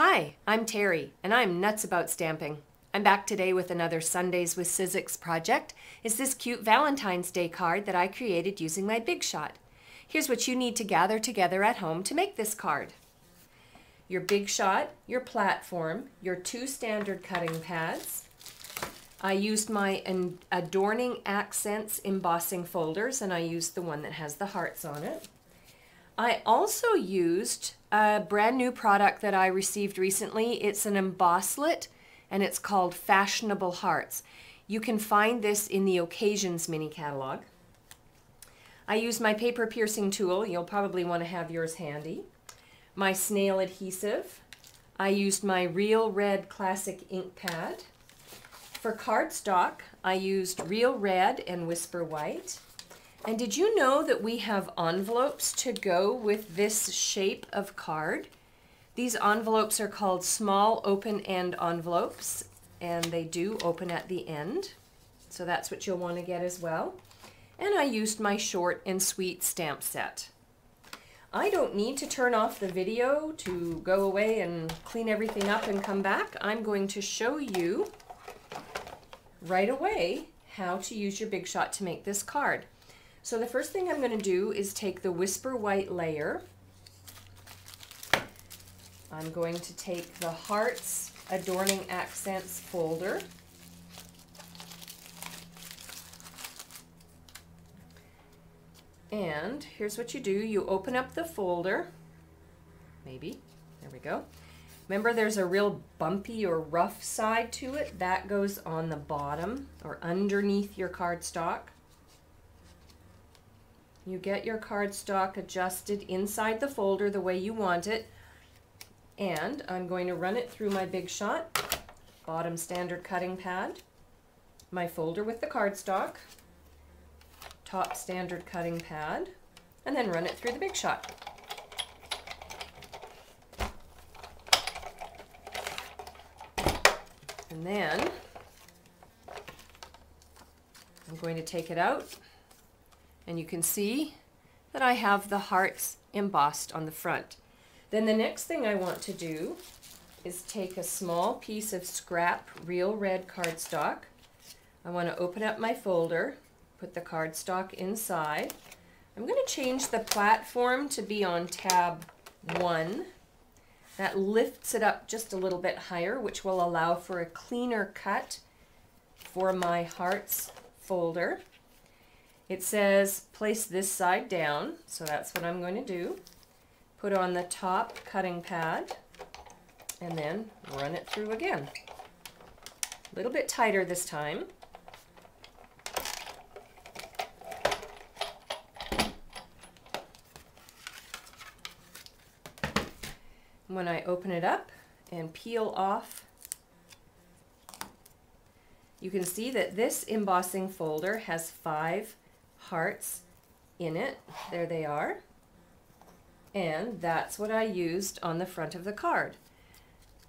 Hi, I'm Terry, and I'm nuts about stamping. I'm back today with another Sundays with Sizzix project. It's this cute Valentine's Day card that I created using my Big Shot. Here's what you need to gather together at home to make this card. Your Big Shot, your platform, your 2 standard cutting pads. I used my Adorning Accents embossing folders, and I used the one that has the hearts on it. I also used a brand new product that I received recently. It's an embosslet, and it's called Fashionable Hearts. You can find this in the Occasions mini catalog. I used my paper piercing tool. You'll probably want to have yours handy. My snail adhesive. I used my Real Red Classic ink pad. For cardstock, I used Real Red and Whisper White. And did you know that we have envelopes to go with this shape of card? These envelopes are called small open-end envelopes, and they do open at the end. So that's what you'll want to get as well. And I used my short and sweet stamp set. I don't need to turn off the video to go away and clean everything up and come back. I'm going to show you right away how to use your Big Shot to make this card. So the first thing I'm going to do is take the Whisper White layer. I'm going to take the Hearts Adorning Accents folder. And here's what you do. You open up the folder. Maybe. There we go. Remember, there's a real bumpy or rough side to it. That goes on the bottom or underneath your cardstock. You get your cardstock adjusted inside the folder the way you want it. And I'm going to run it through my Big Shot, bottom standard cutting pad, my folder with the cardstock, top standard cutting pad, and then run it through the Big Shot. And then I'm going to take it out, and you can see that I have the hearts embossed on the front. Then the next thing I want to do is take a small piece of scrap Real Red cardstock. I want to open up my folder, put the cardstock inside. I'm going to change the platform to be on tab 1. That lifts it up just a little bit higher, which will allow for a cleaner cut for my hearts folder. It says place this side down, so that's what I'm going to do. Put on the top cutting pad and then run it through again. A little bit tighter this time. When I open it up and peel off, you can see that this embossing folder has 5 hearts in it. There they are. And that's what I used on the front of the card.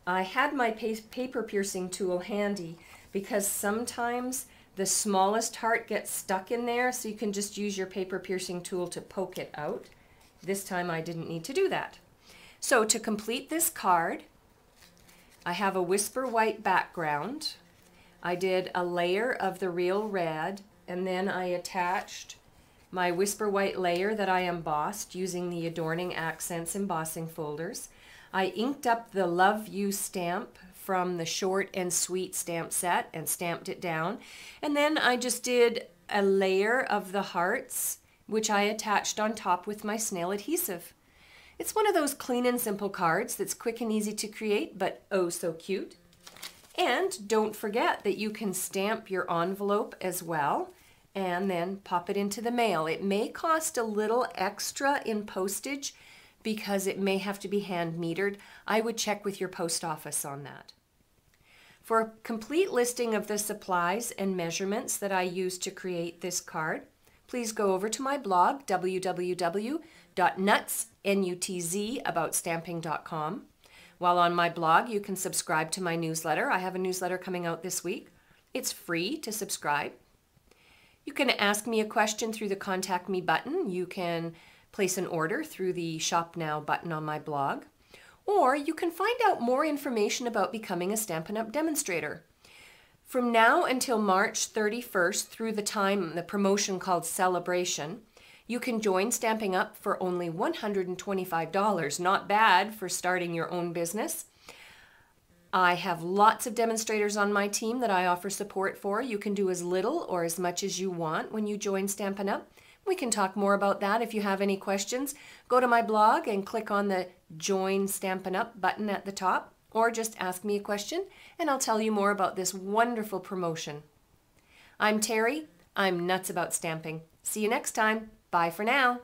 I had my paper piercing tool handy because sometimes the smallest heart gets stuck in there, so you can just use your paper piercing tool to poke it out. This time I didn't need to do that. So to complete this card, I have a Whisper White background. I did a layer of the Real Red, and then I attached my Whisper White layer that I embossed using the Adorning Accents embossing folders. I inked up the Love You stamp from the short and sweet stamp set and stamped it down. And then I just did a layer of the hearts, which I attached on top with my snail adhesive. It's one of those clean and simple cards that's quick and easy to create, but oh so cute. And don't forget that you can stamp your envelope as well and then pop it into the mail. It may cost a little extra in postage because it may have to be hand metered. I would check with your post office on that. For a complete listing of the supplies and measurements that I used to create this card, please go over to my blog, www.nutzaboutstamping.com. While on my blog, you can subscribe to my newsletter. I have a newsletter coming out this week. It's free to subscribe. You can ask me a question through the Contact Me button. You can place an order through the Shop Now button on my blog. or you can find out more information about becoming a Stampin' Up! Demonstrator. From now until March 31st, through the promotion called Celebration, you can join Stampin' Up! For only $125. Not bad for starting your own business. I have lots of demonstrators on my team that I offer support for. You can do as little or as much as you want when you join Stampin' Up! We can talk more about that if you have any questions. Go to my blog and click on the Join Stampin' Up! Button at the top, or just ask me a question and I'll tell you more about this wonderful promotion. I'm Terry. I'm nuts about stamping. See you next time. Bye for now.